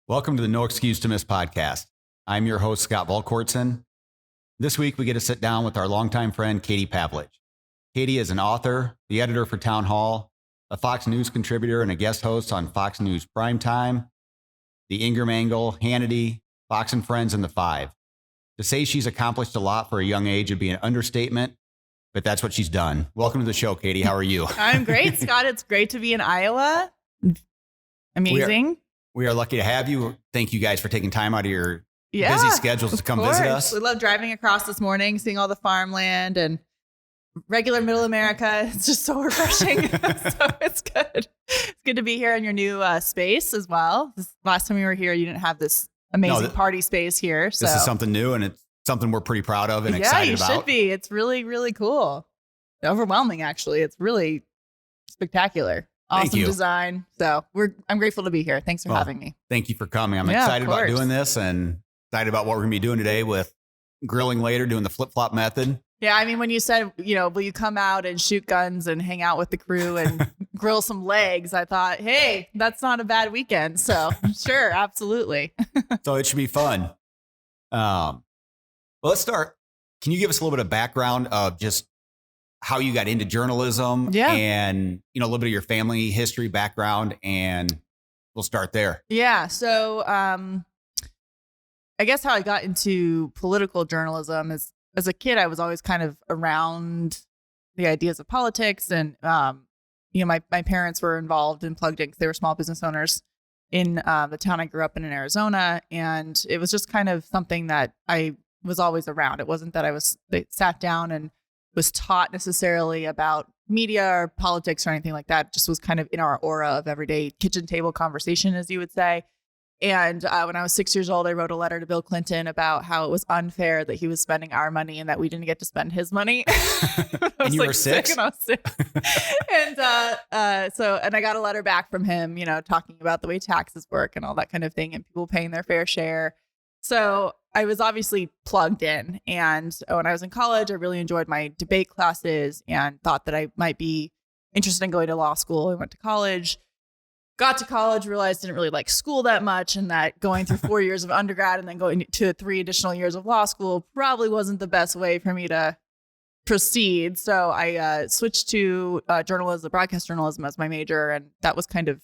Welcome to the No Excuse to Miss podcast. I'm your host, Scott Volkortson. This week, we get to sit down with our longtime friend, Katie Pavlich. Katie is an author, the editor for Town Hall, a Fox News contributor, and a guest host on Fox News Primetime, The Ingram Angle, Hannity, Fox and Friends, and The Five. To say she's accomplished a lot for a young age would be an understatement, but that's what she's done. Welcome to the show, Katie. How are you? I'm great, Scott. It's great to be in Iowa. Amazing. We are lucky to have you. Thank you guys for taking time out of your busy schedules to come visit us. We love driving across this morning, seeing all the farmland and regular middle America. It's just so refreshing. So it's good. It's good to be here in your new space as well. Last time we were here, you didn't have this amazing party space here. So this is something new, and it's something we're pretty proud of and excited about. Yeah, you should be. It's really, really cool. Overwhelming, actually. It's really spectacular. Awesome design. So I'm grateful to be here. Thanks for having me. Thank you for coming. I'm excited about doing this and excited about what we're going to be doing today with grilling later, doing the flip-flop method. Yeah, I mean, when you said, will you come out and shoot guns and hang out with the crew and grill some legs, I thought, hey, that's not a bad weekend. So sure, absolutely. So it should be fun. Well, let's start. Can you give us a little bit of background of just how you got into journalism and, a little bit of your family history background, and we'll start there. Yeah. So, I guess how I got into political journalism is as a kid, I was always kind of around the ideas of politics, and, my parents were involved and plugged in because they were small business owners in the town I grew up in Arizona. And it was just kind of something that I was always around. It wasn't that they sat down and was taught necessarily about media or politics or anything like that. It just was kind of in our aura of everyday kitchen table conversation, as you would say. And when I was 6 years old, I wrote a letter to Bill Clinton about how it was unfair that he was spending our money and that we didn't get to spend his money. And you were six? And I was six. And I got a letter back from him, talking about the way taxes work and all that kind of thing and people paying their fair share. So I was obviously plugged in. And when I was in college, I really enjoyed my debate classes and thought that I might be interested in going to law school. I went to college, got to college, realized I didn't really like school that much, and that going through 4 years of undergrad and then going to 3 additional years of law school probably wasn't the best way for me to proceed. So I switched to journalism, broadcast journalism as my major. And that was kind of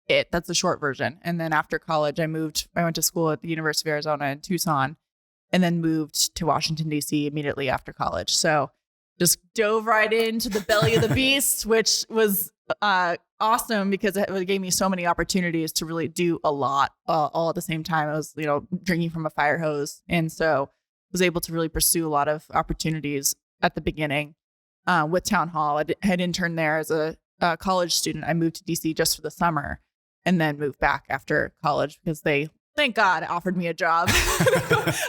it. That's the short version. And then after college, I went to school at the University of Arizona in Tucson, and then moved to Washington, D.C. immediately after college. So just dove right into the belly of the beast, which was awesome because it gave me so many opportunities to really do a lot all at the same time. I was, drinking from a fire hose. And so was able to really pursue a lot of opportunities at the beginning with Town Hall. I had interned there as a college student. I moved to D.C. just for the summer and then moved back after college because they, thank God, offered me a job.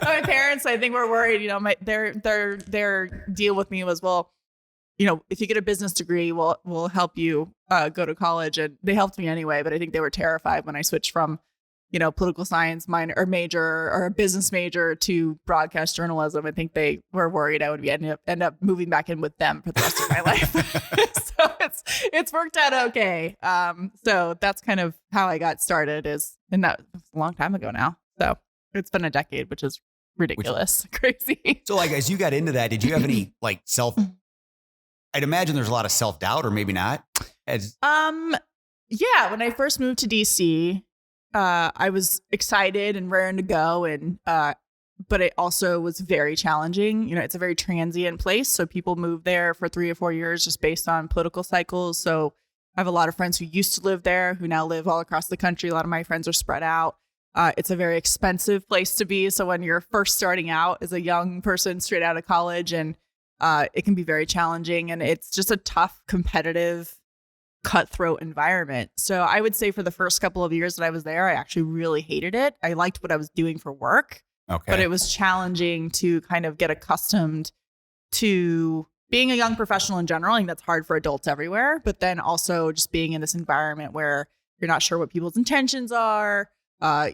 My parents, I think, were worried. Their deal with me was, well, if you get a business degree, we'll help you go to college. And they helped me anyway. But I think they were terrified when I switched from, political science minor or major or a business major to broadcast journalism. I think they were worried I would end up moving back in with them for the rest of my life. So it's worked out okay. So that's kind of how I got started. And that was a long time ago now. So it's been a decade, which is ridiculous, crazy. So, as you got into that, did you have any I'd imagine there's a lot of self-doubt, or maybe not. Yeah. When I first moved to DC, I was excited and raring to go, but it also was very challenging. It's a very transient place, so people move there for 3 or 4 years just based on political cycles. So I have a lot of friends who used to live there who now live all across the country. A lot of my friends are spread out. It's a very expensive place to be. So when you're first starting out as a young person straight out of college, and it can be very challenging, and it's just a tough, competitive, cutthroat environment. So I would say for the first couple of years that I was there, I actually really hated it. I liked what I was doing for work, but it was challenging to kind of get accustomed to being a young professional in general. I think that's hard for adults everywhere, but then also just being in this environment where you're not sure what people's intentions are.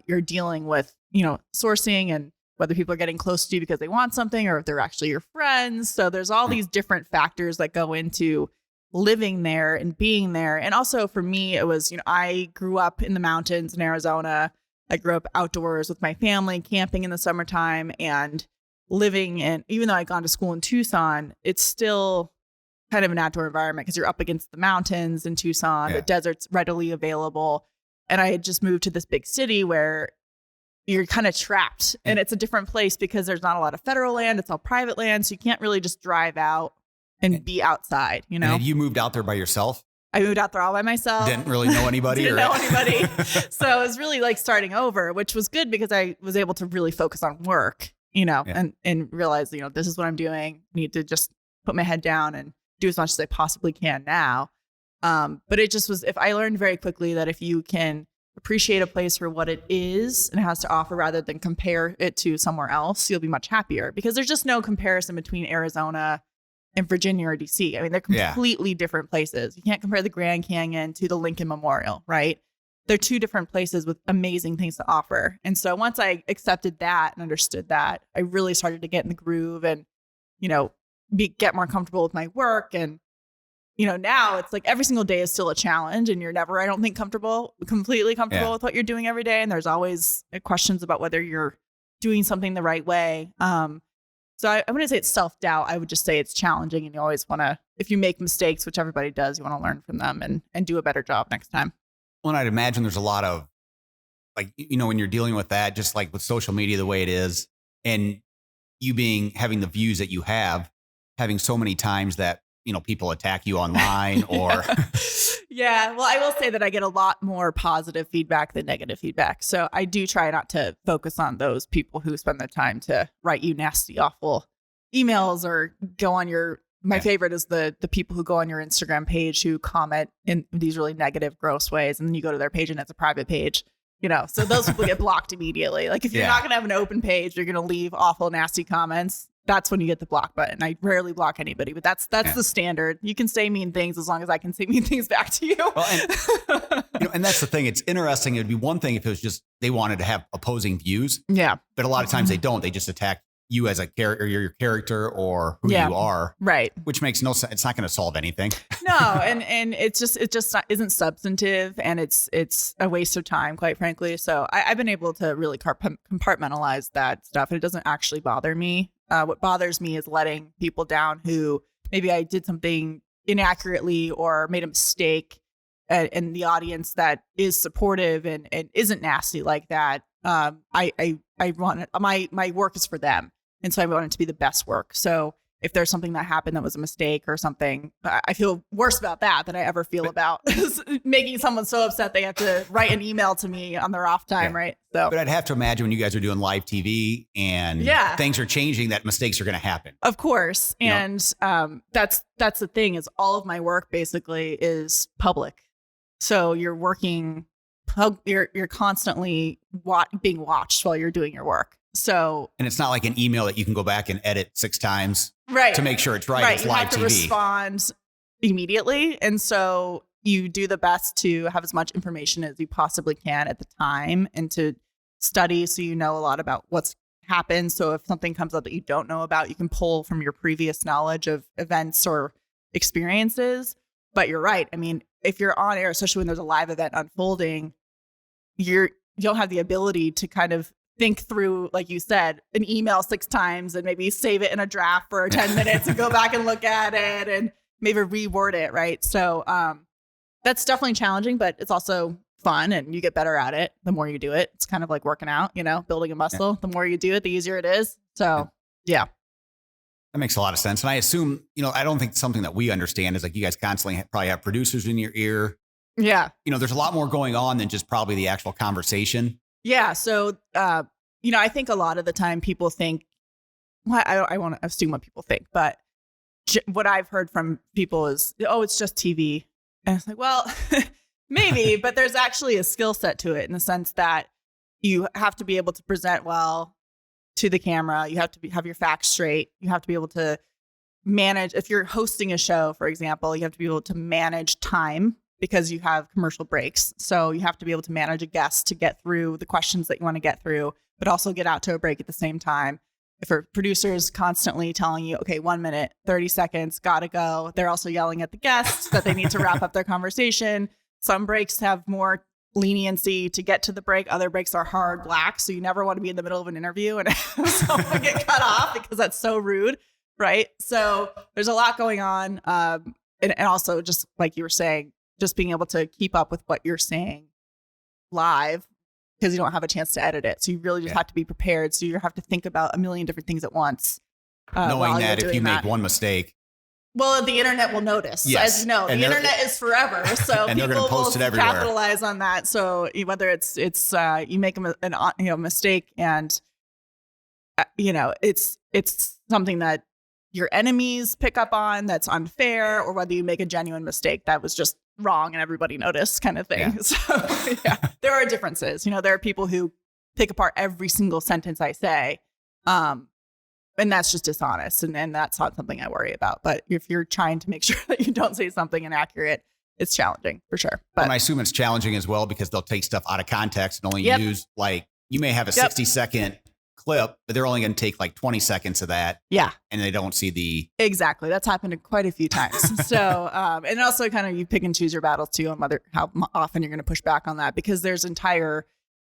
You're dealing with, sourcing and whether people are getting close to you because they want something or if they're actually your friends. So there's all these different factors that go into living there and being there. And also for me, it was, I grew up in the mountains in Arizona. I grew up outdoors with my family, camping in the summertime, and living in, even though I'd gone to school in Tucson, it's still kind of an outdoor environment because you're up against the mountains in Tucson, the desert's readily available. And I had just moved to this big city where you're kind of trapped, and it's a different place because there's not a lot of federal land. It's all private land. So you can't really just drive out and be outside, you know? And have you moved out there by yourself? I moved out there all by myself. Didn't really know anybody? Didn't know anybody. So it was really like starting over, which was good because I was able to really focus on work, you know, and realize, you know, this is what I'm doing. I need to just put my head down and do as much as I possibly can now. But it just was, if I learned very quickly that if you can appreciate a place for what it is and has to offer rather than compare it to somewhere else, you'll be much happier because there's just no comparison between Arizona and Virginia or DC. I mean, they're completely different places. You can't compare the Grand Canyon to the Lincoln Memorial, right? They're two different places with amazing things to offer. And so once I accepted that and understood that, I really started to get in the groove and, you know, get more comfortable with my work. And, you know, now it's like every single day is still a challenge and you're never, I don't think, completely comfortable with what you're doing every day. And there's always questions about whether you're doing something the right way. So I wouldn't say it's self-doubt. I would just say it's challenging, and you always want to, if you make mistakes, which everybody does, you want to learn from them and do a better job next time. Well, and I'd imagine there's a lot of, like, you know, when you're dealing with that, just like with social media, the way it is, and you having the views that you have, having so many times that, you know, people attack you online or. Yeah. Well, I will say that I get a lot more positive feedback than negative feedback. So I do try not to focus on those people who spend their time to write you nasty, awful emails or go on my favorite is the people who go on your Instagram page who comment in these really negative, gross ways. And then you go to their page and it's a private page, you know, so those people get blocked immediately. Like if you're not going to have an open page, you're going to leave awful, nasty comments. That's when you get the block button. I rarely block anybody, but that's the standard. You can say mean things as long as I can say mean things back to you. Well, and, you know, and that's the thing. It's interesting. It would be one thing if it was just they wanted to have opposing views. Yeah. But a lot of times they don't. They just attack you as a character, your character, or who you are. Right. Which makes no sense. It's not going to solve anything. No, and it just isn't substantive, and it's a waste of time, quite frankly. So I've been able to really compartmentalize that stuff, and it doesn't actually bother me. What bothers me is letting people down who maybe I did something inaccurately or made a mistake, and the audience that is supportive and isn't nasty like that. I want it, my work is for them, and so I want it to be the best work. So if there's something that happened that was a mistake or something, I feel worse about that than I ever feel about making someone so upset they have to write an email to me on their off time, right? So, but I'd have to imagine when you guys are doing live TV and things are changing, that mistakes are going to happen. Of course, and that's the thing is all of my work basically is public, so you're working, you're constantly being watched while you're doing your work. So, and it's not like an email that you can go back and edit 6 times to make sure it's right. Right. It's you live have to TV. Respond immediately. And so you do the best to have as much information as you possibly can at the time and to study so you know a lot about what's happened. So if something comes up that you don't know about, you can pull from your previous knowledge of events or experiences. But you're right. I mean, if you're on air, especially when there's a live event unfolding, you don't have the ability to kind of think through, like you said, an email 6 times and maybe save it in a draft for 10 minutes and go back and look at it and maybe reword it. Right. So that's definitely challenging, but it's also fun and you get better at it the more you do it. It's kind of like working out, you know, building a muscle. The more you do it, the easier it is. So, yeah. That makes a lot of sense. And I assume, you know, I don't think something that we understand is like you guys constantly probably have producers in your ear. Yeah. You know, there's a lot more going on than just probably the actual conversation. Yeah. So, you know, I think a lot of the time people think, well, I want to assume what people think, but what I've heard from people is, oh, it's just TV. And it's like, well, maybe, but there's actually a skill set to it in the sense that you have to be able to present well to the camera. You have to have your facts straight. You have to be able to manage. If you're hosting a show, for example, you have to be able to manage time because you have commercial breaks. So you have to be able to manage a guest to get through the questions that you want to get through, but also get out to a break at the same time. If a producer is constantly telling you, okay, 1 minute, 30 seconds, gotta go. They're also yelling at the guests that they need to wrap up their conversation. Some breaks have more leniency to get to the break. Other breaks are hard black. So you never want to be in the middle of an interview and someone get cut off because that's so rude. Right. So there's a lot going on. And also just like you were saying, just being able to keep up with what you're saying live because you don't have a chance to edit it. So you really just have to be prepared. So you have to think about a million different things at once. Knowing that if you make one mistake. Well, the internet will notice. Yes. As you know, the internet is forever. So and people post will it everywhere. capitalize on that. So whether it's you make a mistake and, it's something that your enemies pick up on that's unfair, or whether you make a genuine mistake that was just wrong and everybody noticed kind of thing. Yeah. So there are differences. There are people who pick apart every single sentence I say. And that's just dishonest. And that's not something I worry about. But if you're trying to make sure that you don't say something inaccurate, it's challenging for sure. But and I assume it's challenging as well because they'll take stuff out of context and only use you may have a 60-second clip, but they're only going to take like 20 seconds of that. Yeah. And they don't see the. Exactly. That's happened quite a few times. So, and also kind of you pick and choose your battles too on how often you're going to push back on that because there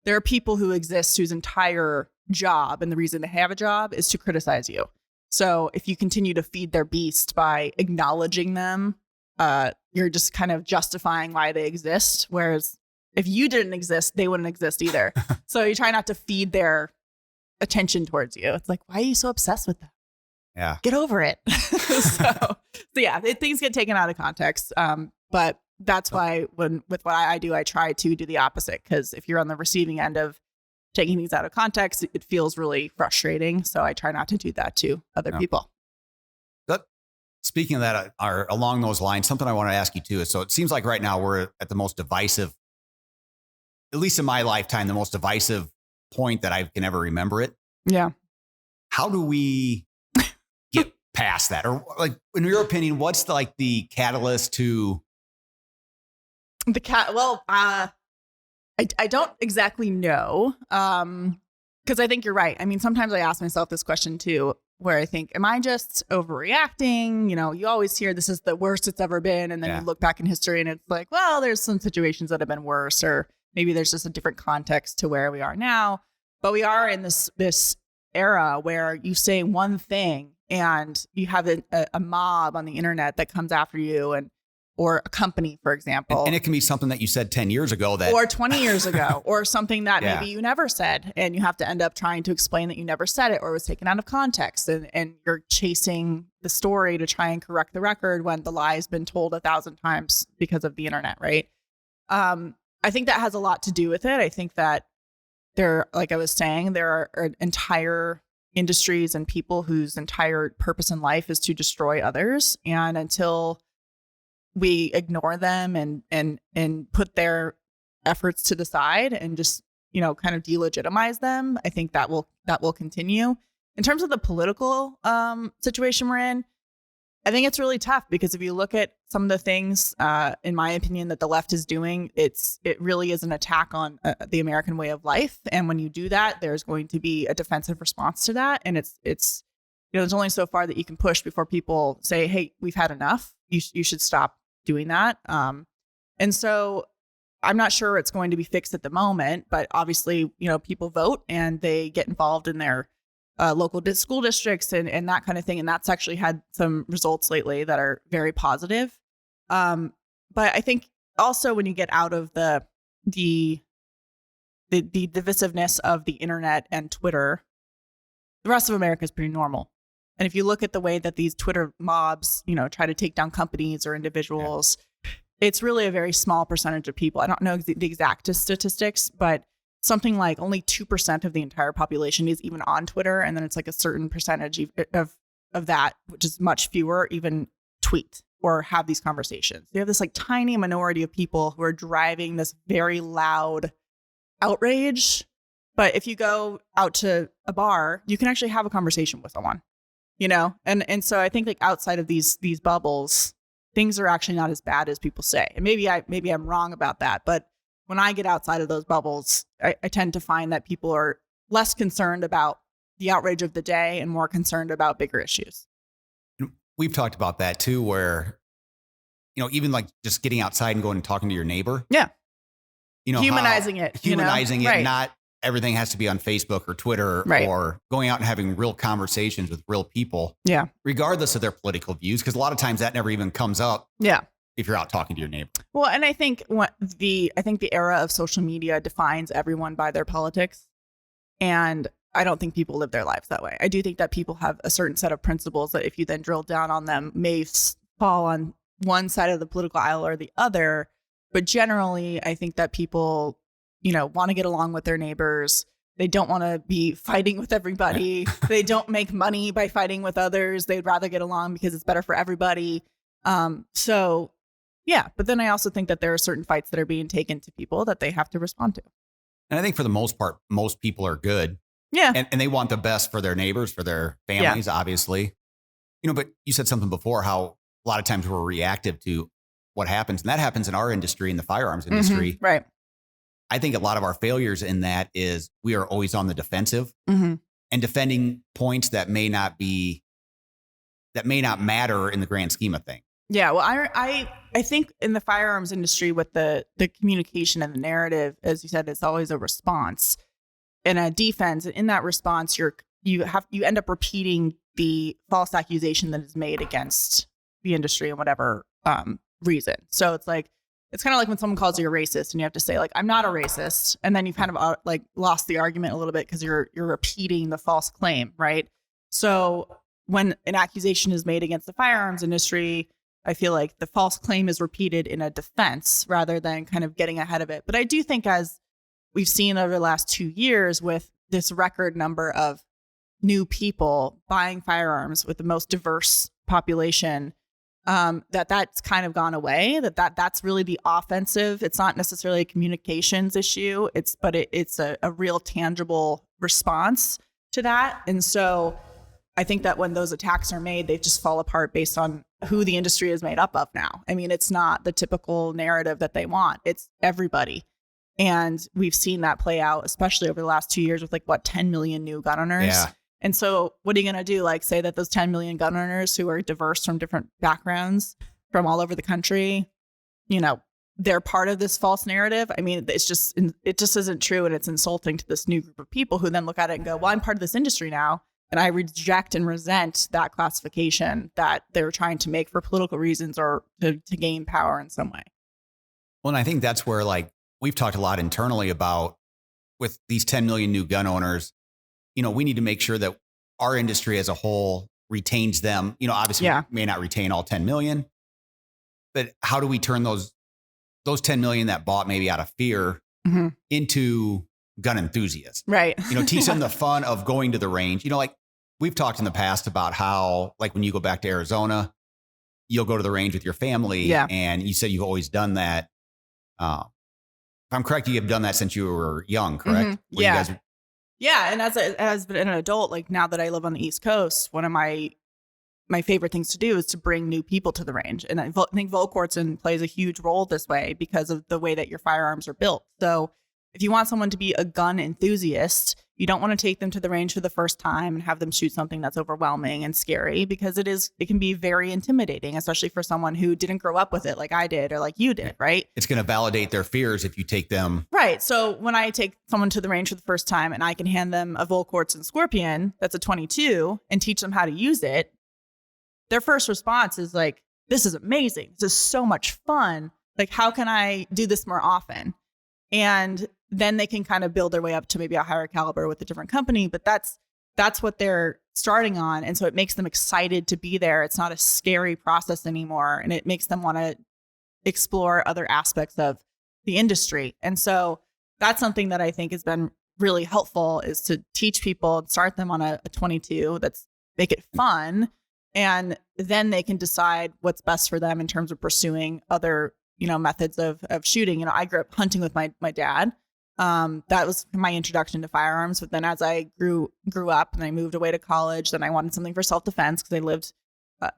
are people who exist whose entire job and the reason they have a job is to criticize you. So if you continue to feed their beast by acknowledging them, you're just kind of justifying why they exist. Whereas if you didn't exist, they wouldn't exist either. So you try not to feed their attention towards you. It's like, why are you so obsessed with them? Yeah. Get over it. so yeah, things get taken out of context. But that's why with what I do, I try to do the opposite. Because if you're on the receiving end of taking things out of context, it feels really frustrating. So I try not to do that to other people. But speaking of that, along those lines, something I want to ask you too is, so it seems like right now we're at the most divisive, at least in my lifetime, the most divisive point that I can ever remember it. Yeah. How do we get past that? Or like, in your opinion, what's the catalyst to I don't exactly know. Because I think you're right. I mean, sometimes I ask myself this question too, where I think, am I just overreacting? You always hear this is the worst it's ever been. And then you look back in history and it's like, well, there's some situations that have been worse, or maybe there's just a different context to where we are now. But we are in this era where you say one thing and you have a mob on the internet that comes after you, or a company, for example. And it can be something that you said 10 years ago or 20 years ago, or something that maybe you never said. And you have to end up trying to explain that you never said it or it was taken out of context. And you're chasing the story to try and correct the record when the lie has been told 1,000 times because of the internet, right? I think that has a lot to do with it. I think that like I was saying, there are entire industries and people whose entire purpose in life is to destroy others. And until we ignore them and put their efforts to the side and just, kind of delegitimize them, I think that will continue. In terms of the political situation we're in, I think it's really tough because if you look at some of the things, in my opinion, that the left is doing, it really is an attack on the American way of life. And when you do that, there's going to be a defensive response to that. And it's there's only so far that you can push before people say, hey, we've had enough. You should stop doing that. And so I'm not sure it's going to be fixed at the moment, but obviously, people vote and they get involved in their local school districts and that kind of thing. And that's actually had some results lately that are very positive. But I think also when you get out of the divisiveness of the internet and Twitter, the rest of America is pretty normal. And if you look at the way that these Twitter mobs, try to take down companies or individuals, it's really a very small percentage of people. I don't know the exact statistics, but something like only 2% of the entire population is even on Twitter. And then it's like a certain percentage of that, which is much fewer, even tweet or have these conversations. You have this like tiny minority of people who are driving this very loud outrage. But if you go out to a bar, you can actually have a conversation with someone, And so I think like outside of these bubbles, things are actually not as bad as people say. And maybe I'm wrong about that, but when I get outside of those bubbles, I tend to find that people are less concerned about the outrage of the day and more concerned about bigger issues. We've talked about that too, where, even like just getting outside and going and talking to your neighbor. Yeah. humanizing it. Humanizing it, Right. not everything has to be on Facebook or Twitter Right. or going out and having real conversations with real people. Yeah. Regardless of their political views, because a lot of times that never even comes up. Yeah. If you're out talking to your neighbor. Well, and I think the era of social media defines everyone by their politics. And I don't think people live their lives that way. I do think that people have a certain set of principles that if you then drill down on them may fall on one side of the political aisle or the other. But generally, I think that people, want to get along with their neighbors. They don't want to be fighting with everybody. They don't make money by fighting with others. They'd rather get along because it's better for everybody. So yeah, but then I also think that there are certain fights that are being taken to people that they have to respond to. And I think for the most part, most people are good. Yeah. And they want the best for their neighbors, for their families, obviously. But you said something before how a lot of times we're reactive to what happens. And that happens in our industry, in the firearms industry. Mm-hmm. Right. I think a lot of our failures in that is we are always on the defensive and defending points that may not matter in the grand scheme of things. Yeah, well, I think in the firearms industry with the communication and the narrative, as you said, it's always a response and a defense. And in that response, you end up repeating the false accusation that is made against the industry and whatever reason. So it's kind of like when someone calls you a racist and you have to say I'm not a racist, and then you kind of lost the argument a little bit because you're repeating the false claim, right? So when an accusation is made against the firearms industry, I feel like the false claim is repeated in a defense rather than kind of getting ahead of it. But I do think, as we've seen over the last 2 years with this record number of new people buying firearms with the most diverse population, that's kind of gone away, that's really the offensive. It's not necessarily a communications issue. It's a real tangible response to that. And so I think that when those attacks are made, they just fall apart based on who the industry is made up of now. I mean, it's not the typical narrative that they want. It's everybody. And we've seen that play out, especially over the last 2 years with 10 million new gun owners. Yeah. And so what are you going to do? Say that those 10 million gun owners who are diverse from different backgrounds from all over the country, they're part of this false narrative. I mean, it just isn't true. And it's insulting to this new group of people who then look at it and go, well, I'm part of this industry now. And I reject and resent that classification that they're trying to make for political reasons or to gain power in some way. Well, and I think that's where we've talked a lot internally about with these 10 million new gun owners, we need to make sure that our industry as a whole retains them. Obviously we may not retain all 10 million, but how do we turn those 10 million that bought maybe out of fear into gun enthusiasts? Right. Teach them the fun of going to the range. We've talked in the past about how, when you go back to Arizona, you'll go to the range with your family. Yeah. And you said you've always done that. If I'm correct, you have done that since you were young, correct? Yeah. Yeah. And as an adult, now that I live on the East Coast, one of my favorite things to do is to bring new people to the range. And I think Volquartsen plays a huge role this way because of the way that your firearms are built. So if you want someone to be a gun enthusiast, you don't want to take them to the range for the first time and have them shoot something that's overwhelming and scary, because it can be very intimidating, especially for someone who didn't grow up with it like I did or like you did, right? It's going to validate their fears if you take them. Right. So when I take someone to the range for the first time and I can hand them a Volquartsen Scorpion that's a 22 and teach them how to use it, their first response is this is amazing. This is so much fun. How can I do this more often? And then they can kind of build their way up to maybe a higher caliber with a different company. But that's what they're starting on. And so it makes them excited to be there. It's not a scary process anymore. And it makes them want to explore other aspects of the industry. And so that's something that I think has been really helpful, is to teach people and start them on a 22 make it fun. And then they can decide what's best for them in terms of pursuing other methods of shooting. I grew up hunting with my dad. That was my introduction to firearms. But then as I grew up and I moved away to college, then I wanted something for self-defense because I lived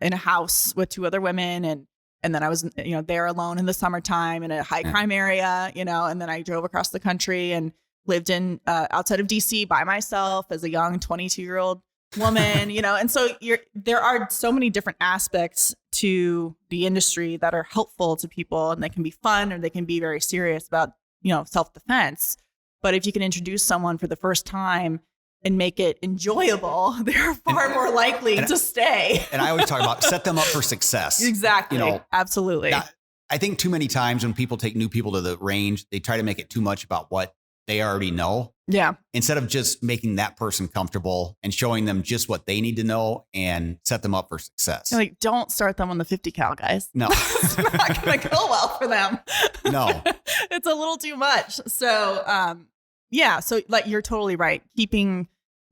in a house with 2 other women. And then I was, there alone in the summertime in a high crime area, and then I drove across the country and lived in outside of DC by myself as a young 22-year-old woman, and so there are so many different aspects to the industry that are helpful to people, and they can be fun or they can be very serious about self-defense. But if you can introduce someone for the first time and make it enjoyable, they're far more likely to stay. And I always talk about set them up for success. Exactly. Absolutely. I think too many times when people take new people to the range, they try to make it too much about what they already know. Yeah. Instead of just making that person comfortable and showing them just what they need to know and set them up for success. Like, don't start them on the 50 cal, guys. No. It's not going to go well for them. No. It's a little too much. So, so like, you're totally right.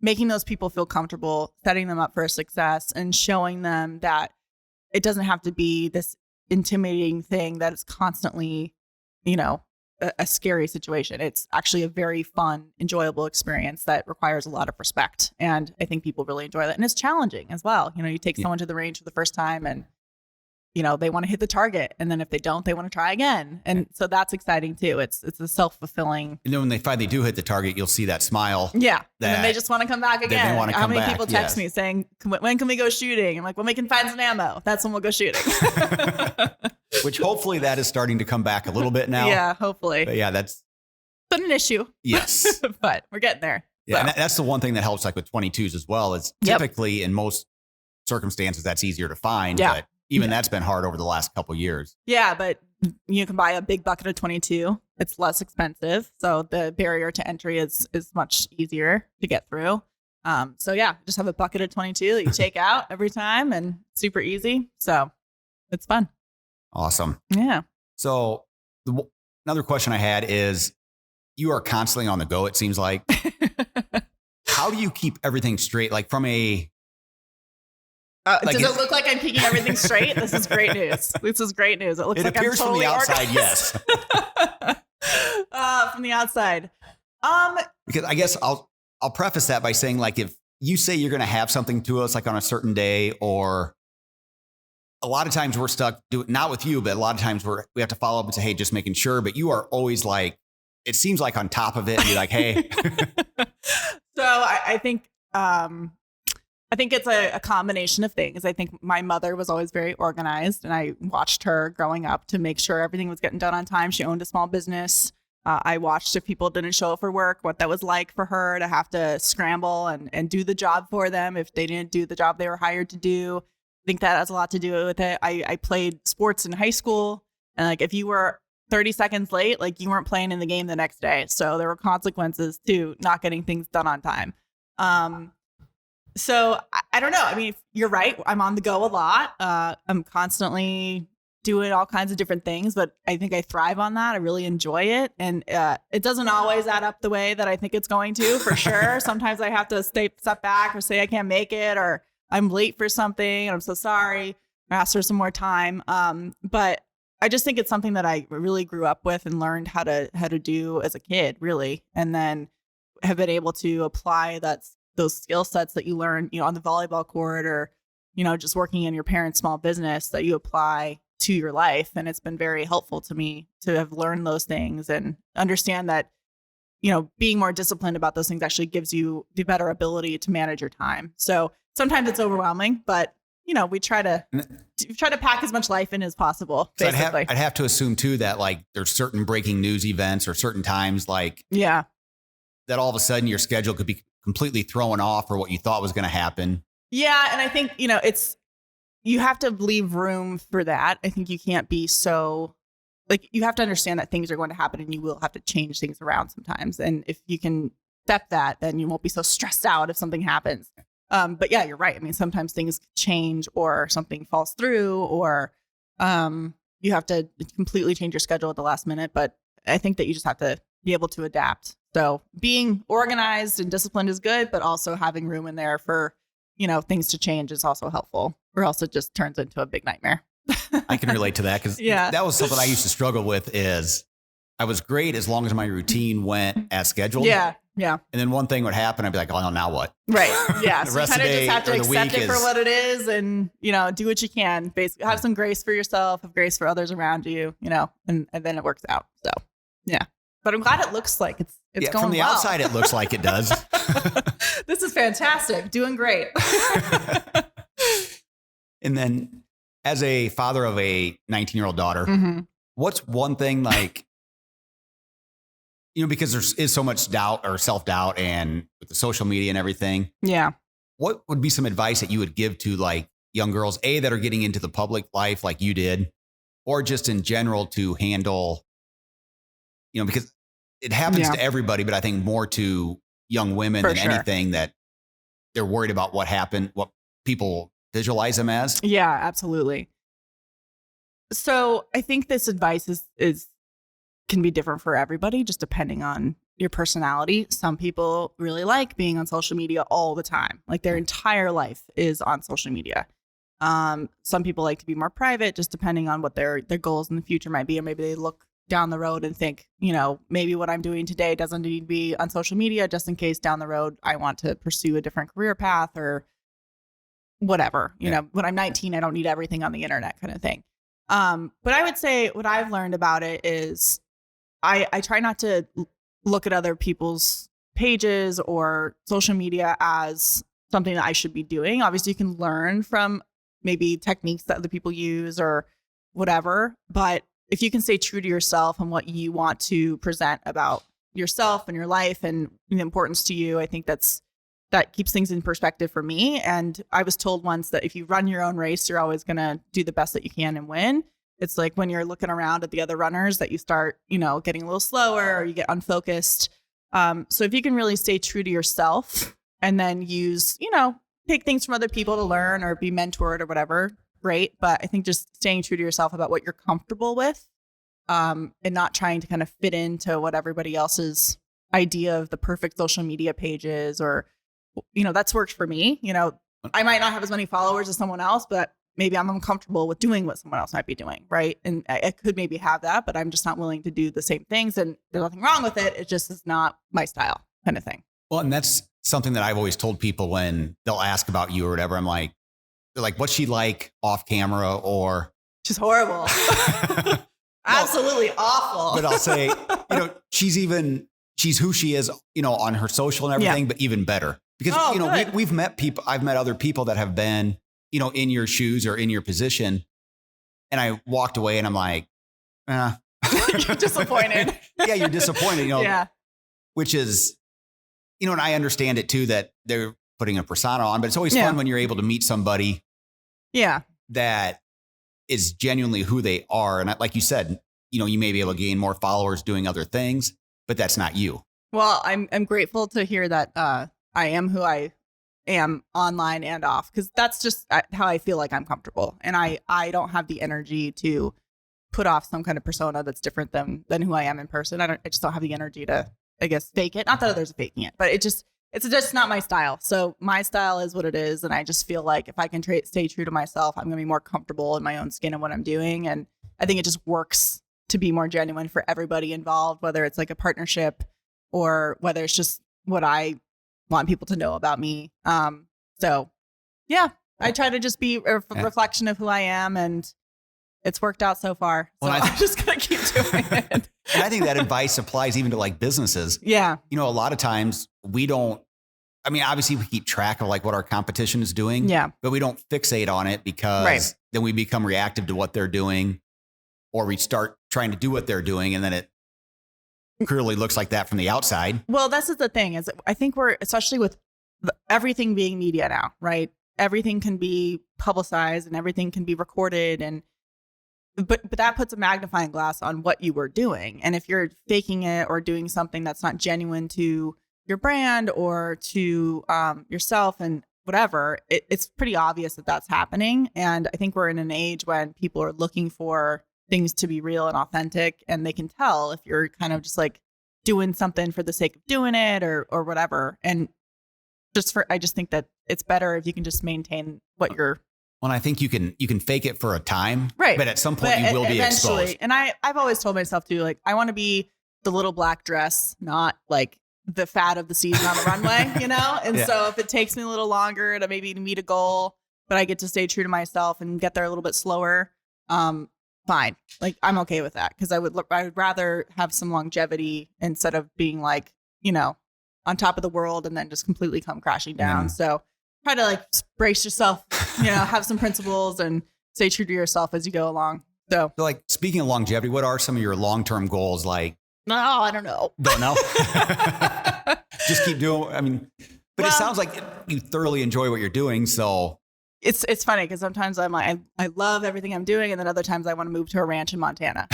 Making those people feel comfortable, setting them up for success, and showing them that it doesn't have to be this intimidating thing that is constantly, a scary situation. It's actually a very fun, enjoyable experience that requires a lot of respect. And I think people really enjoy that. And it's challenging as well. You take someone to the range for the first time and, they want to hit the target. And then if they don't, they want to try again. And so that's exciting too. It's a self-fulfilling. And then when they finally do hit the target, you'll see that smile. Yeah. And then they just want to come back again. How many people text me saying, when can we go shooting? I'm like, when we can find some ammo, that's when we'll go shooting. Which hopefully that is starting to come back a little bit now. Yeah, hopefully. But yeah, that's been an issue. Yes. But we're getting there. Yeah. So. And that's the one thing that helps, like with 22s as well, is typically in most circumstances that's easier to find. Yeah. But even that's been hard over the last couple of years. Yeah, but you can buy a big bucket of 22. It's less expensive. So the barrier to entry is much easier to get through. Just have a bucket of 22 that you take out every time, and super easy. So it's fun. Awesome. Yeah. So another question I had is, you are constantly on the go, it seems like. How do you keep everything straight? Like from a... does it look like I'm keeping everything straight? This is great news. It looks like I'm totally from the outside, yes. From the outside. Because I guess I'll preface that by saying, like, if you say you're going to have something to us, like on a certain day, or a lot of times we're stuck not with you, but a lot of times we have to follow up and say, hey, just making sure. But you are always like, it seems like on top of it, and you're like, hey. So I think it's a combination of things. I think my mother was always very organized, and I watched her growing up to make sure everything was getting done on time. She owned a small business. I watched if people didn't show up for work, what that was like for her to have to scramble and do the job for them if they didn't do the job they were hired to do. I think that has a lot to do with it. I played sports in high school, and like if you were 30 seconds late, like you weren't playing in the game the next day. So there were consequences to not getting things done on time. So I don't know. I mean, you're right. I'm on the go a lot. I'm constantly doing all kinds of different things, but I think I thrive on that. I really enjoy it. And it doesn't always add up the way that I think it's going to, for sure. Sometimes I have to step back or say I can't make it, or I'm late for something and I'm so sorry. I ask for some more time. But I just think it's something that I really grew up with and learned how to do as a kid, really. And then have been able to apply those skill sets that you learn, on the volleyball court, or, just working in your parents' small business, that you apply to your life. And it's been very helpful to me to have learned those things and understand that, being more disciplined about those things actually gives you the better ability to manage your time. So sometimes it's overwhelming, but we try to pack as much life in as possible. Basically, I'd have to assume too that like there's certain breaking news events or certain times that all of a sudden your schedule could be completely thrown off for what you thought was going to happen. Yeah, and I think you have to leave room for that. I think you can't be so you have to understand that things are going to happen and you will have to change things around sometimes. And if you can accept that, then you won't be so stressed out if something happens. But yeah, you're right. I mean, sometimes things change or something falls through, or you have to completely change your schedule at the last minute. But I think that you just have to be able to adapt. So being organized and disciplined is good, but also having room in there for, things to change is also helpful, or else it just turns into a big nightmare. I can relate to that because that was something I used to struggle with. Is I was great as long as my routine went as scheduled. Yeah. Yeah. And then one thing would happen. I'd be like, oh, now what? Right. Yeah. The So you rest kind of of the just have to day or the accept week it for is- what it is and, do what you can. Basically, have some grace for yourself, have grace for others around you, and then it works out. So, yeah. But I'm glad it looks like it's going from the well. outside, it looks like it does. This is fantastic. Doing great. And then as a father of a 19-year-old daughter, Mm-hmm. what's one thing because there is so much doubt or self-doubt and with the social media and everything. Yeah. What would be some advice that you would give to like young girls, that are getting into the public life like you did, or just in general to handle, because it happens to everybody, but I think more to young women than anything, that they're worried about what happened, what people visualize them as. Yeah, absolutely. So I think this advice can be different for everybody, just depending on your personality. Some people really like being on social media all the time. Like their entire life is on social media. Some people like to be more private, just depending on what their goals in the future might be. Or maybe they look down the road and think, maybe what I'm doing today doesn't need to be on social media, just in case down the road I want to pursue a different career path or whatever. When I'm 19, I don't need everything on the internet, kind of thing. But I would say what I've learned about it is I try not to look at other people's pages or social media as something that I should be doing. Obviously, you can learn from maybe techniques that other people use or whatever. But if you can stay true to yourself and what you want to present about yourself and your life and the importance to you, I think that keeps things in perspective for me. And I was told once that if you run your own race, you're always going to do the best that you can and win. It's like when you're looking around at the other runners that you start, getting a little slower or you get unfocused. So if you can really stay true to yourself and then use, take things from other people to learn or be mentored or whatever, great. But I think just staying true to yourself about what you're comfortable with, and not trying to kind of fit into what everybody else's idea of the perfect social media pages or, that's worked for me. I might not have as many followers as someone else, but maybe I'm uncomfortable with doing what someone else might be doing. Right. And I could maybe have that, but I'm just not willing to do the same things, and there's nothing wrong with it. It just is not my style, kind of thing. Well, and that's something that I've always told people when they'll ask about you or whatever. I'm like, they're like, what's she like off camera? Or she's horrible. Absolutely awful. But I'll say, she's who she is, on her social and everything, but even better. Because, we've met people, I've met other people that have been, in your shoes or in your position. And I walked away and I'm like, You're disappointed. Yeah, you're disappointed, Yeah. Which is, and I understand it too, that they're putting a persona on, but it's always fun when you're able to meet somebody that is genuinely who they are. And like you said, you may be able to gain more followers doing other things, but that's not you. Well, I'm grateful to hear that I am who I am online and off, because that's just how I feel like I'm comfortable. And I don't have the energy to put off some kind of persona that's different than who I am in person. I just don't have the energy to, I guess, fake it. Not that others are faking it, but it's just not my style. So my style is what it is. And I just feel like if I can stay true to myself, I'm going to be more comfortable in my own skin and what I'm doing. And I think it just works to be more genuine for everybody involved, whether it's like a partnership or whether it's just what I want people to know about me. So yeah, I try to just be a reflection of who I am, and it's worked out so far. So I'm just going to keep doing it. And I think that advice applies even to like businesses. Yeah. A lot of times obviously we keep track of like what our competition is doing, but we don't fixate on it because then we become reactive to what they're doing, or we start trying to do what they're doing. And then it clearly looks like that from the outside. Well, this is the thing is I think we're, especially with everything being media now, right? Everything can be publicized and everything can be recorded, but that puts a magnifying glass on what you were doing. And if you're faking it or doing something that's not genuine to your brand or to yourself and whatever, it's pretty obvious that that's happening. And I think we're in an age when people are looking for things to be real and authentic, and they can tell if you're kind of just like doing something for the sake of doing it or whatever. And I just think that it's better if you can just maintain what you're. Well, I think you can fake it for a time, right? But at some point you will be exposed. And I've always told myself too, like, I want to be the little black dress, not like the fad of the season on the runway, And so if it takes me a little longer to maybe meet a goal, but I get to stay true to myself and get there a little bit slower, fine. Like, I'm okay with that, because I would rather have some longevity instead of being like, on top of the world and then just completely come crashing down. So try to like brace yourself, have some principles and stay true to yourself as you go along. So like, speaking of longevity, what are some of your long-term goals? Like, No, I don't know. Don't know. Just keep doing. I mean, but it sounds like you thoroughly enjoy what you're doing. So it's funny because sometimes I'm like, I love everything I'm doing. And then other times I want to move to a ranch in Montana.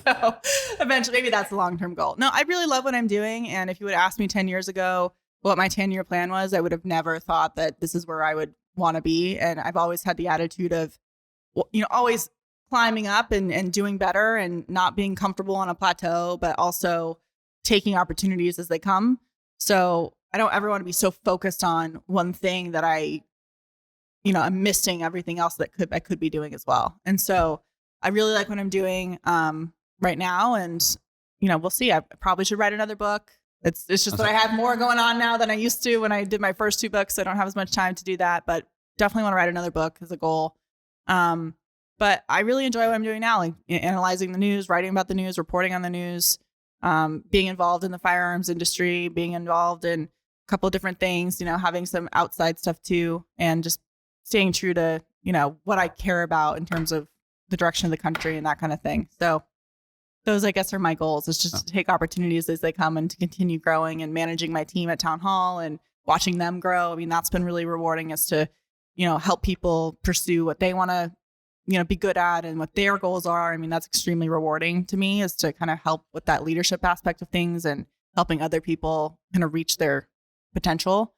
So eventually maybe that's the long-term goal. No, I really love what I'm doing. And if you would ask me 10 years ago what my 10-year plan was, I would have never thought that this is where I would want to be. And I've always had the attitude of, always climbing up and doing better and not being comfortable on a plateau, but also taking opportunities as they come. So I don't ever want to be so focused on one thing that I'm missing everything else that I could be doing as well. And so I really like what I'm doing right now. And, we'll see. I probably should write another book. It's just that I have more going on now than I used to when I did my first 2 books. So I don't have as much time to do that, but definitely want to write another book as a goal. But I really enjoy what I'm doing now, like analyzing the news, writing about the news, reporting on the news, being involved in the firearms industry, being involved in a couple of different things, having some outside stuff too, and just staying true to, what I care about in terms of the direction of the country and that kind of thing. So those, I guess, are my goals. It's just to take opportunities as they come and to continue growing and managing my team at Town Hall and watching them grow. I mean, that's been really rewarding, is to, help people pursue what they want to, be good at and what their goals are. I mean, that's extremely rewarding to me, is to kind of help with that leadership aspect of things and helping other people kind of reach their potential.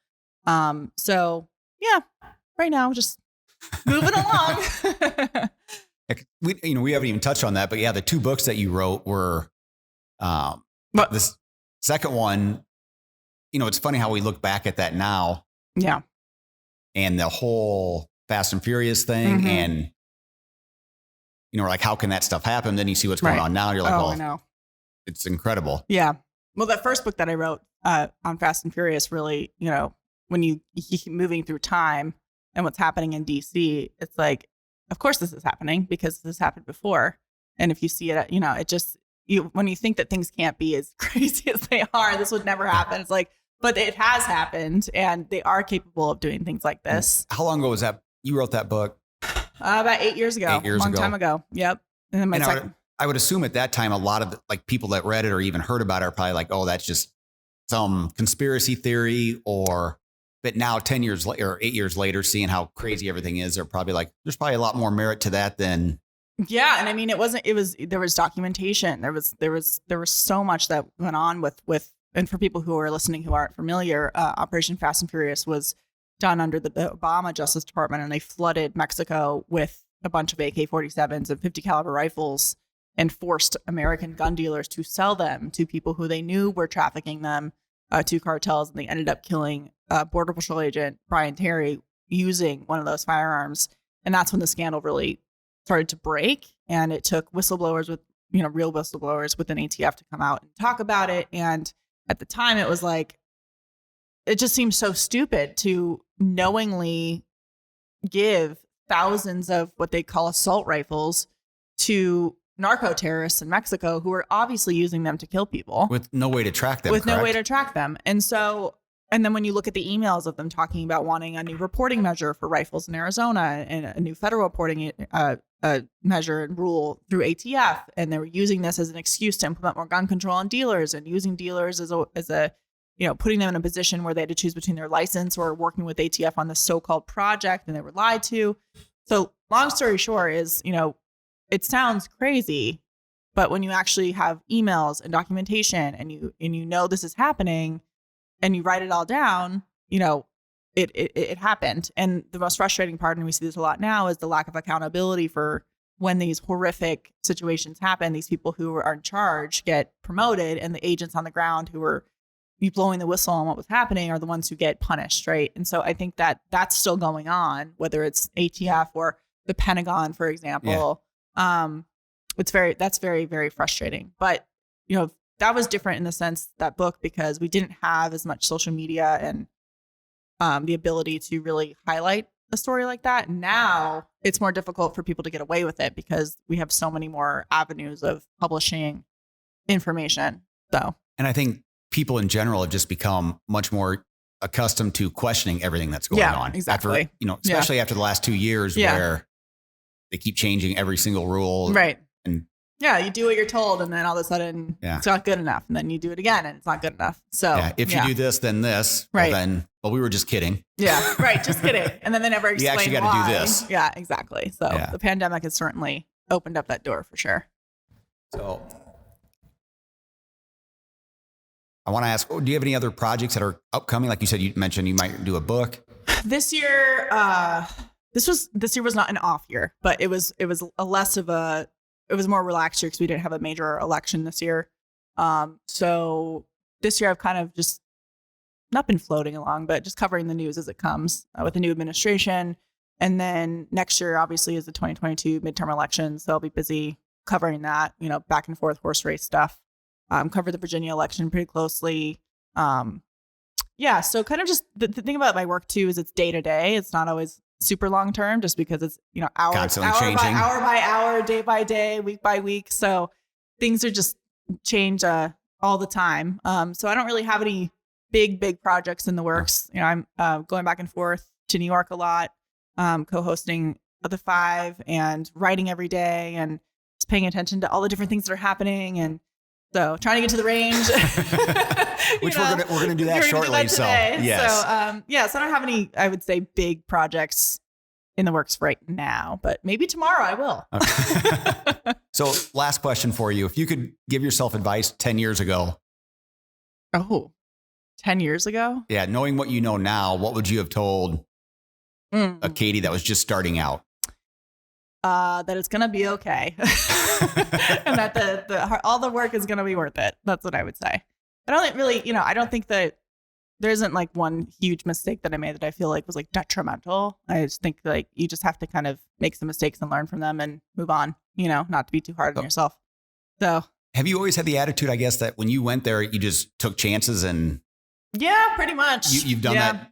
So yeah, right now, just moving along. We haven't even touched on that, but yeah, the 2 books that you wrote were, this second one, it's funny how we look back at that now. Yeah. And the whole Fast and Furious thing. And, like, how can that stuff happen? Then you see what's going on now. You're like, I know. It's incredible. Yeah. Well, that first book that I wrote on Fast and Furious, really, when you keep moving through time and what's happening in DC, it's like, of course this is happening because this happened before. And if you see it, it just, when you think that things can't be as crazy as they are, this would never happen. It's like, but it has happened, and they are capable of doing things like this. How long ago was that? You wrote that book? About 8 years ago. 8 years long ago. time ago. Yep. And then I would assume at that time, a lot of people that read it or even heard about it are probably like, oh, that's just some conspiracy theory. But now 10 years later or 8 years later, seeing how crazy everything is, they're probably like, there's probably a lot more merit to that than. Yeah. And I mean, there was documentation. There was so much that went on with, and for people who are listening who aren't familiar, Operation Fast and Furious was done under the Obama Justice Department, and they flooded Mexico with a bunch of AK-47s and 50 caliber rifles and forced American gun dealers to sell them to people who they knew were trafficking them to cartels. And they ended up killing Border Patrol agent Brian Terry using one of those firearms. And that's when the scandal really started to break. And it took whistleblowers real whistleblowers within ATF to come out and talk about it. And at the time, it was like, it just seems so stupid to knowingly give thousands of what they call assault rifles to narco terrorists in Mexico who are obviously using them to kill people. With no way to track them. No way to track them. And then when you look at the emails of them talking about wanting a new reporting measure for rifles in Arizona and a new federal reporting measure and rule through ATF, and they were using this as an excuse to implement more gun control on dealers and using dealers as a putting them in a position where they had to choose between their license or working with ATF on this so-called project, and they were lied to. So long story short is, it sounds crazy, but when you actually have emails and documentation and you know this is happening and you write it all down, it happened. And the most frustrating part, and we see this a lot now, is the lack of accountability for when these horrific situations happen. These people who are in charge get promoted, and the agents on the ground who were blowing the whistle on what was happening are the ones who get punished, right? And so I think that that's still going on, whether it's ATF or the Pentagon, for example. Yeah. That's very, very frustrating. But, that was different in the sense, that book, because we didn't have as much social media and the ability to really highlight a story like that. Now it's more difficult for people to get away with it because we have so many more avenues of publishing information. So, and I think people in general have just become much more accustomed to questioning everything that's going on. Exactly. Especially after the last 2 years where they keep changing every single rule. Right. And Yeah, you do what you're told, and then all of a sudden it's not good enough, and then you do it again, and it's not good enough. So if you do this, then this, right? Well, we were just kidding. Yeah, right, just kidding. And then they never explain you actually got to do this. Yeah, exactly. So the pandemic has certainly opened up that door for sure. So I want to ask, do you have any other projects that are upcoming? Like you mentioned you might do a book. This year, this year was not an off year, but it was more relaxed year because we didn't have a major election this year. So this year I've kind of just not been floating along, but just covering the news as it comes with the new administration. And then next year, obviously, is the 2022 midterm elections. So I'll be busy covering that, back and forth horse race stuff. Cover the Virginia election pretty closely. So kind of just the thing about my work too is it's day to day. It's not always super long term, just because it's hour by hour, day by day, week by week. So things are just change all the time. So I don't really have any big projects in the works. I'm going back and forth to New York a lot, co-hosting the 5 and writing every day and just paying attention to all the different things that are happening. And so trying to get to the range, which we're gonna do that shortly. So yes. So I don't have any, I would say, big projects in the works right now, but maybe tomorrow I will. Okay. So last question for you. If you could give yourself advice 10 years ago. Oh, 10 years ago? Yeah. Knowing what you know now, what would you have told a Katie that was just starting out? That it's going to be okay. And that all the work is going to be worth it. That's what I would say. I don't really, I don't think that there isn't like one huge mistake that I made that I feel like was like detrimental. I just think like you just have to kind of make some mistakes and learn from them and move on, not to be too hard on yourself. So have you always had the attitude, I guess, that when you went there, you just took chances and... Yeah, pretty much. You've done that?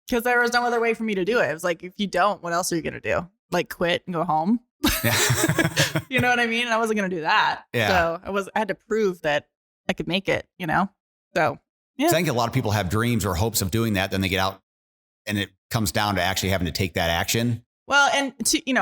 Because there was no other way for me to do it. It was like, if you don't, what else are you going to do? Like quit and go home? Yeah. You know what I mean? I wasn't going to do that. Yeah. So I had to prove that I could make it, So, yeah. I think a lot of people have dreams or hopes of doing that. Then they get out and it comes down to actually having to take that action. Well, and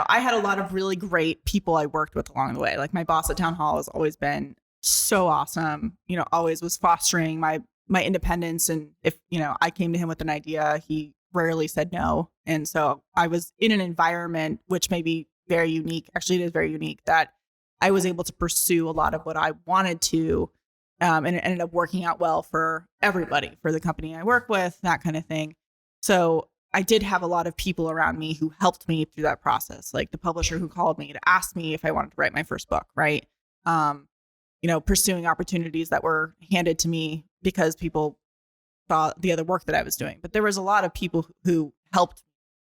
I had a lot of really great people I worked with along the way. Like my boss at Town Hall has always been so awesome, always was fostering my independence. And if, I came to him with an idea, he rarely said no. And so I was in an environment which may be very unique. Actually, it is very unique that I was able to pursue a lot of what I wanted to. And it ended up working out well for everybody, for the company I work with, that kind of thing. So I did have a lot of people around me who helped me through that process, like the publisher who called me to ask me if I wanted to write my first book, right? Pursuing opportunities that were handed to me because people saw the other work that I was doing. But there was a lot of people who helped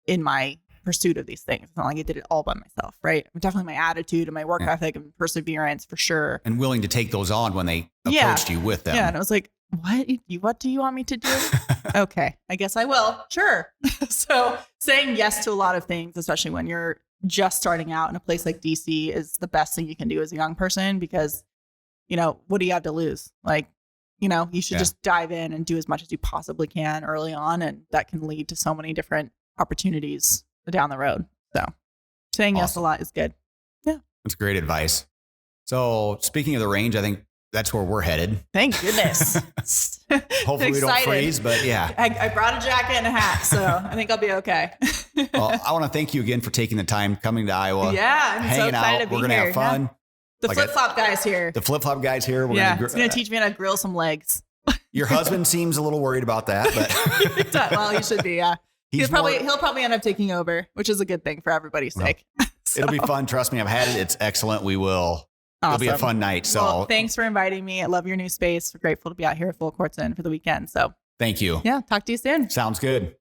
in my pursuit of these things. It's not like I did it all by myself, right? Definitely my attitude and my work ethic and perseverance for sure. And willing to take those on when they approached you with them. Yeah, and I was like, what do you want me to do? Okay, I guess I will. Sure. So saying yes to a lot of things, especially when you're just starting out in a place like DC, is the best thing you can do as a young person because, what do you have to lose? Like, you should just dive in and do as much as you possibly can early on. And that can lead to so many different opportunities down the road. So saying yes a lot is good. Yeah. That's great advice. So speaking of the range, I think that's where we're headed. Thank goodness. Hopefully we don't freeze, but yeah. I brought a jacket and a hat, so I think I'll be okay. Well, I want to thank you again for taking the time, coming to Iowa. Yeah, I'm hanging so excited out. to be We're going to have fun. Yeah. The flip-flop guy's here. The flip-flop guy's here. It's going to teach me how to grill some legs. Your husband seems a little worried about that, but well, he should be. Yeah, he'll probably end up taking over, which is a good thing for everybody's sake. So. It'll be fun. Trust me, I've had it. It's excellent. We will. Awesome. It'll be a fun night. So well, thanks for inviting me. I love your new space. We're grateful to be out here at Full Courtson for the weekend. So thank you. Yeah, talk to you soon. Sounds good.